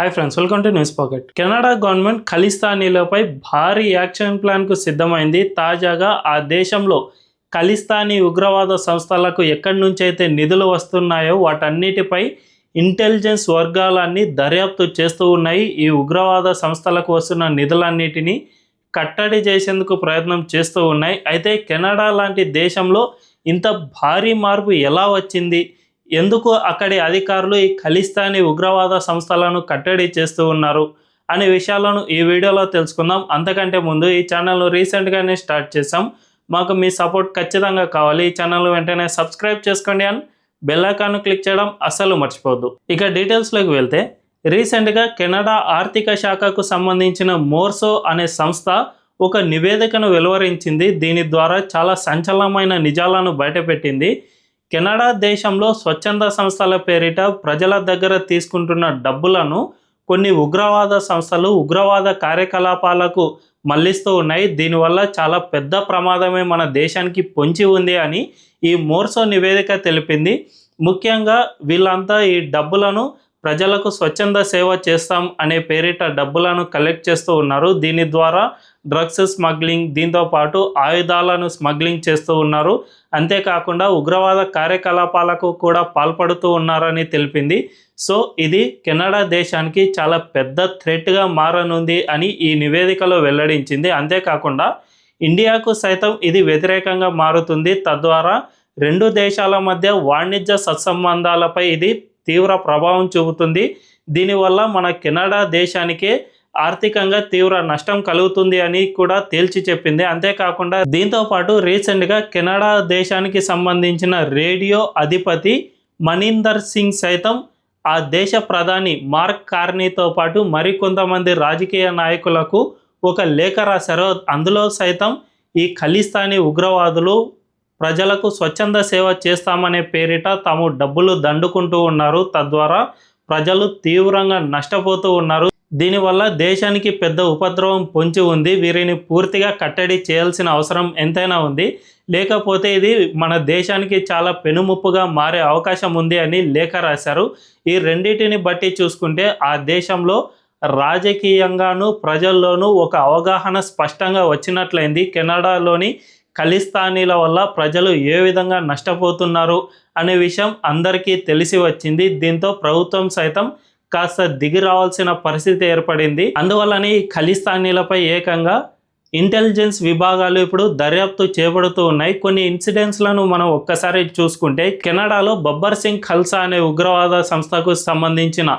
Hi friends, welcome to News Pocket. Canada government ఖలిస్తానీలపై భారీ action ప్లాన్కు సిద్ధమైంది. తాజాగా ఆ దేశంలో ఖలిస్తానీ ఉగ్రవాద సంస్థలకు ఎక్కడి నుంచి అయితే నిధులు వస్తున్నాయో వాటన్నిటిపై ఇంటెలిజెన్స్ వర్గాలన్నీ దర్యాప్తు చేస్తూ ఉన్నాయి. ఈ ఉగ్రవాద సంస్థలకు వస్తున్న నిధులన్నిటినీ కట్టడి చేసేందుకు ప్రయత్నం చేస్తూ ఉన్నాయి. అయితే కెనడా లాంటి దేశంలో ఇంత భారీ మార్పు ఎలా వచ్చింది, ఎందుకు అక్కడి అధికారులు ఈ ఖలిస్తానీ ఉగ్రవాద సంస్థలను కట్టడి చేస్తూ ఉన్నారు అనే విషయాలను ఈ వీడియోలో తెలుసుకుందాం. అంతకంటే ముందు ఈ ఛానల్ను రీసెంట్గానే స్టార్ట్ చేసాం. మాకు మీ సపోర్ట్ ఖచ్చితంగా కావాలి. ఈ ఛానల్ వెంటనే సబ్స్క్రైబ్ చేసుకోండి అండ్ బెల్ ఐకాన్ను క్లిక్ చేయడం అస్సలు మర్చిపోవద్దు. ఇక డీటెయిల్స్లోకి వెళ్తే, రీసెంట్గా కెనడా ఆర్థిక శాఖకు సంబంధించిన మోర్సో అనే సంస్థ ఒక నివేదికను వెలువరించింది. దీని ద్వారా చాలా సంచలనమైన నిజాలను బయటపెట్టింది. కెనడా దేశంలో స్వచ్ఛంద సంస్థల పేరిట ప్రజల దగ్గర తీసుకుంటున్న డబ్బులను కొన్ని ఉగ్రవాద సంస్థలు ఉగ్రవాద కార్యకలాపాలకు మళ్లిస్తూ ఉన్నాయి. దీనివల్ల చాలా పెద్ద ప్రమాదమే మన దేశానికి పొంచి ఉంది అని ఈ మోర్సో నివేదిక తెలిపింది. ముఖ్యంగా వీళ్ళంతా ఈ డబ్బులను ప్రజలకు స్వచ్ఛంద సేవ చేస్తాం అనే పేరిట డబ్బులను కలెక్ట్ చేస్తూ ఉన్నారు. దీని ద్వారా డ్రగ్స్ స్మగ్లింగ్, దీంతోపాటు ఆయుధాలను స్మగ్లింగ్ చేస్తూ ఉన్నారు. అంతేకాకుండా ఉగ్రవాద కార్యకలాపాలకు కూడా పాల్పడుతూ ఉన్నారని తెలిపింది. సో ఇది కెనడా దేశానికి చాలా పెద్ద థ్రెట్గా మారనుంది అని ఈ నివేదికలో వెల్లడించింది. అంతేకాకుండా ఇండియాకు సైతం ఇది వ్యతిరేకంగా మారుతుంది. తద్వారా రెండు దేశాల మధ్య వాణిజ్య సత్సంబంధాలపై ఇది తీవ్ర ప్రభావం చూపుతుంది. దీనివల్ల మన కెనడా దేశానికే ఆర్థికంగా తీవ్ర నష్టం కలుగుతుంది అని కూడా తేల్చి చెప్పింది. అంతేకాకుండా దీంతోపాటు రీసెంట్గా కెనడా దేశానికి సంబంధించిన రేడియో అధిపతి మనీందర్ సింగ్ సైతం ఆ దేశ ప్రధాని మార్క్ కార్నీతో పాటు మరికొంతమంది రాజకీయ నాయకులకు ఒక లేఖ రాశారు. అందులో సైతం ఈ ఖలిస్తానీ ఉగ్రవాదులు ప్రజలకు స్వచ్ఛంద సేవ చేస్తామనే పేరిట తాము డబ్బులు దండుకుంటూ ఉన్నారు. తద్వారా ప్రజలు తీవ్రంగా నష్టపోతూ ఉన్నారు. దీనివల్ల దేశానికి పెద్ద ఉపద్రవం పొంచి ఉంది. వీరిని పూర్తిగా కట్టడి చేయాల్సిన అవసరం ఎంతైనా ఉంది. లేకపోతే ఇది మన దేశానికి చాలా పెనుముప్పుగా మారే అవకాశం ఉంది అని లేఖ రాశారు. ఈ రెండింటిని బట్టి చూసుకుంటే ఆ దేశంలో రాజకీయంగాను ప్రజల్లోనూ ఒక అవగాహన స్పష్టంగా వచ్చినట్లయింది. కెనడాలోని ఖలిస్తానీల వల్ల ప్రజలు ఏ విధంగా నష్టపోతున్నారు అనే విషయం అందరికీ తెలిసి వచ్చింది. దీంతో ప్రభుత్వం సైతం కాస్త దిగి రావాల్సిన పరిస్థితి ఏర్పడింది. అందువల్లనే ఈ ఖలిస్తానీలపై ఏకంగా ఇంటెలిజెన్స్ విభాగాలు ఇప్పుడు దర్యాప్తు చేపడుతూ ఉన్నాయి. కొన్ని ఇన్సిడెంట్స్లను మనం ఒక్కసారి చూసుకుంటే, కెనడాలో బబ్బర్ సింగ్ ఖల్సా అనే ఉగ్రవాద సంస్థకు సంబంధించిన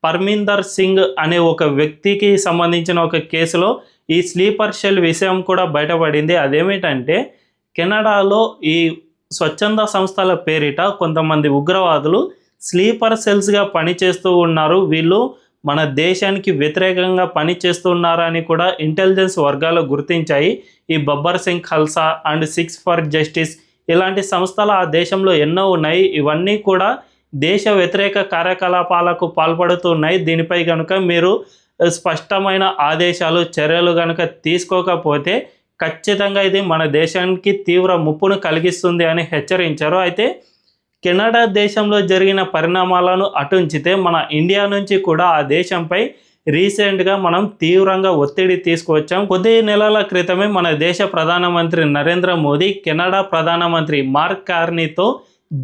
పర్మిందర్ సింగ్ అనే ఒక వ్యక్తికి సంబంధించిన ఒక కేసులో ఈ స్లీపర్ షెల్ విషయం కూడా బయటపడింది. అదేమిటంటే, కెనడాలో ఈ స్వచ్ఛంద సంస్థల పేరిట కొంతమంది ఉగ్రవాదులు స్లీపర్ సెల్స్గా పనిచేస్తూ ఉన్నారు. వీళ్ళు మన దేశానికి వ్యతిరేకంగా పనిచేస్తున్నారని కూడా ఇంటెలిజెన్స్ వర్గాలు గుర్తించాయి. ఈ Babbar Singh Khalsa and six for justice ఇలాంటి సంస్థలు ఆ దేశంలో ఎన్నో ఉన్నాయి. ఇవన్నీ కూడా దేశ వ్యతిరేక కార్యకలాపాలకు పాల్పడుతున్నాయి. దీనిపై కనుక మీరు స్పష్టమైన ఆదేశాలు, చర్యలు కనుక తీసుకోకపోతే ఖచ్చితంగా ఇది మన దేశానికి తీవ్ర ముప్పును కలిగిస్తుంది అని హెచ్చరించారు. అయితే కెనడా దేశంలో జరిగిన పరిణామాలను అటుంచితే మన ఇండియా నుంచి కూడా ఆ దేశంపై రీసెంట్గా మనం తీవ్రంగా ఒత్తిడి తీసుకువచ్చాం. కొద్ది నెలల క్రితమే మన దేశ ప్రధానమంత్రి నరేంద్ర మోదీ కెనడా ప్రధానమంత్రి మార్క్ కార్నీతో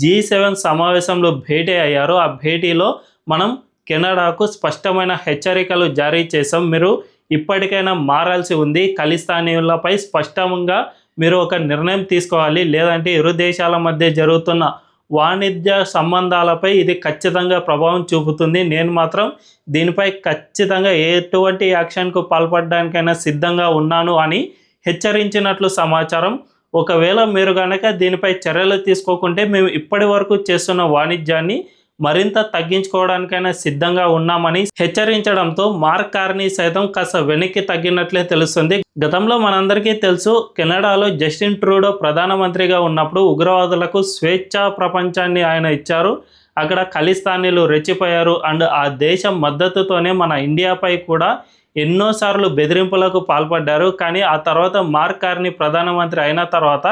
G7 సమావేశంలో భేటీ అయ్యారు. ఆ భేటీలో మనం కెనడాకు స్పష్టమైన హెచ్చరికలు జారీ చేసాం. మీరు ఇప్పటికైనా మారాల్సి ఉంది. ఖలిస్తానీలపై స్పష్టంగా మీరు ఒక నిర్ణయం తీసుకోవాలి. లేదంటే ఇరు దేశాల మధ్య జరుగుతున్న వాణిజ్య సంబంధాలపై ఇది ఖచ్చితంగా ప్రభావం చూపుతుంది. నేను మాత్రం దీనిపై ఖచ్చితంగా ఎటువంటి యాక్షన్కు పాల్పడడానికైనా సిద్ధంగా ఉన్నాను అని హెచ్చరించినట్లు సమాచారం. ఒకవేళ మీరు కనుక దీనిపై చర్యలు తీసుకోకుంటే మేము ఇప్పటి వరకు చేస్తున్న వాణిజ్యాన్ని మరింత తగ్గించుకోవడానికైనా సిద్ధంగా ఉన్నామని హెచ్చరించడంతో మార్క్ కార్నీ సైతం కాస్త వెనక్కి తగ్గినట్లే తెలుస్తుంది. గతంలో మనందరికీ తెలుసు, కెనడాలో జస్టిన్ ట్రూడో ప్రధానమంత్రిగా ఉన్నప్పుడు ఉగ్రవాదులకు స్వేచ్ఛా ప్రపంచాన్ని ఆయన ఇచ్చారు. అక్కడ ఖలిస్తానీలు రెచ్చిపోయారు. అండ్ ఆ దేశం మద్దతుతోనే మన ఇండియాపై కూడా ఎన్నోసార్లు బెదిరింపులకు పాల్పడ్డారు. కానీ ఆ తర్వాత మార్క్ కార్నీ ప్రధానమంత్రి అయిన తర్వాత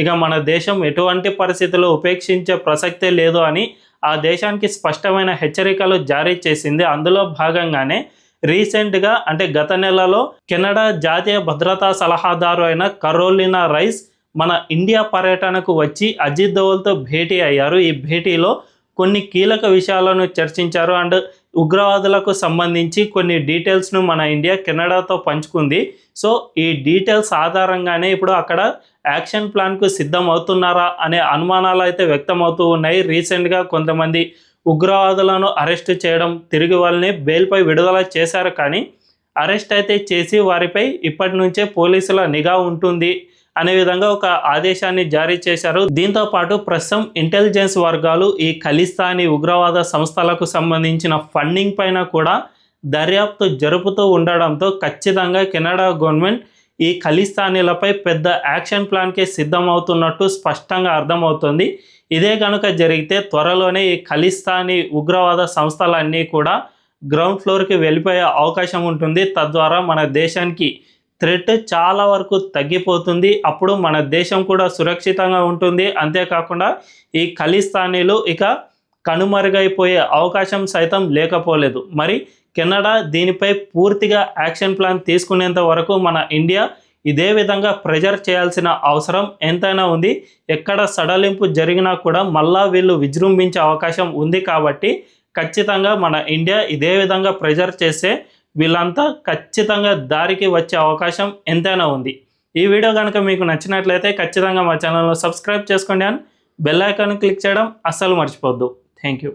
ఇక మన దేశం ఎటువంటి పరిస్థితుల్లో ఉపేక్షించే ప్రసక్తే లేదు అని ఆ దేశానికి స్పష్టమైన హెచ్చరికలు జారీ చేసింది. అందులో భాగంగానే రీసెంట్గా అంటే గత నెలలో కెనడా జాతీయ భద్రతా సలహాదారు అయిన కరోలినా రైస్ మన ఇండియా పర్యటనకు వచ్చి అజిత్ దోవల్తో భేటీ అయ్యారు. ఈ భేటీలో కొన్ని కీలక విషయాలను చర్చించారు అండ్ ఉగ్రవాదులకు సంబంధించి కొన్ని డీటెయిల్స్ను మన ఇండియా కెనడాతో పంచుకుంది. సో ఈ డీటెయిల్స్ ఆధారంగానే ఇప్పుడు అక్కడ యాక్షన్ ప్లాన్కు సిద్ధం అవుతున్నారా అనే అనుమానాలు అయితే వ్యక్తమవుతూ ఉన్నాయి. రీసెంట్గా కొంతమంది ఉగ్రవాదులను అరెస్ట్ చేయడం, తిరిగి వాళ్ళని బెయిల్పై విడుదల చేశారు. కానీ అరెస్ట్ అయితే చేసి వారిపై ఇప్పటి నుంచే పోలీసుల నిఘా ఉంటుంది అనే విధంగా ఒక ఆదేశాన్ని జారీ చేశారు. దీంతో పాటు ప్రస్తుతం ఇంటెలిజెన్స్ వర్గాలు ఈ ఖలిస్తానీ ఉగ్రవాద సంస్థలకు సంబంధించిన ఫండింగ్ పైన కూడా దర్యాప్తు జరుపుతూ ఉండడంతో ఖచ్చితంగా కెనడా గవర్నమెంట్ ఈ ఖలిస్తానీలపై పెద్ద యాక్షన్ ప్లాన్కే సిద్ధమవుతున్నట్టు స్పష్టంగా అర్థమవుతుంది. ఇదే కనుక జరిగితే త్వరలోనే ఈ ఖలిస్తానీ ఉగ్రవాద సంస్థలన్నీ కూడా గ్రౌండ్ ఫ్లోర్కి వెళ్ళిపోయే అవకాశం ఉంటుంది. తద్వారా మన దేశానికి థ్రెట్ చాలా వరకు తగ్గిపోతుంది. అప్పుడు మన దేశం కూడా సురక్షితంగా ఉంటుంది. అంతేకాకుండా ఈ ఖలిస్తానీలు ఇక కనుమరుగైపోయే అవకాశం సైతం లేకపోలేదు. మరి కెనడా దీనిపై పూర్తిగా యాక్షన్ ప్లాన్ తీసుకునేంత వరకు మన ఇండియా ఇదే విధంగా ప్రెజర్ చేయాల్సిన అవసరం ఎంతైనా ఉంది. ఎక్కడ సడలింపు జరిగినా కూడా మళ్ళా వీళ్ళు విజృంభించే అవకాశం ఉంది. కాబట్టి ఖచ్చితంగా మన ఇండియా ఇదే విధంగా ప్రెజర్ చేస్తే వీళ్ళంతా ఖచ్చితంగా దారికి వచ్చే అవకాశం ఎంతైనా ఉంది. ఈ వీడియో కనుక మీకు నచ్చినట్లయితే ఖచ్చితంగా మా ఛానల్ను సబ్స్క్రైబ్ చేసుకోండి అండ్ బెల్ ఐకాన్ క్లిక్ చేయడం అస్సలు మర్చిపోవద్దు. Thank you.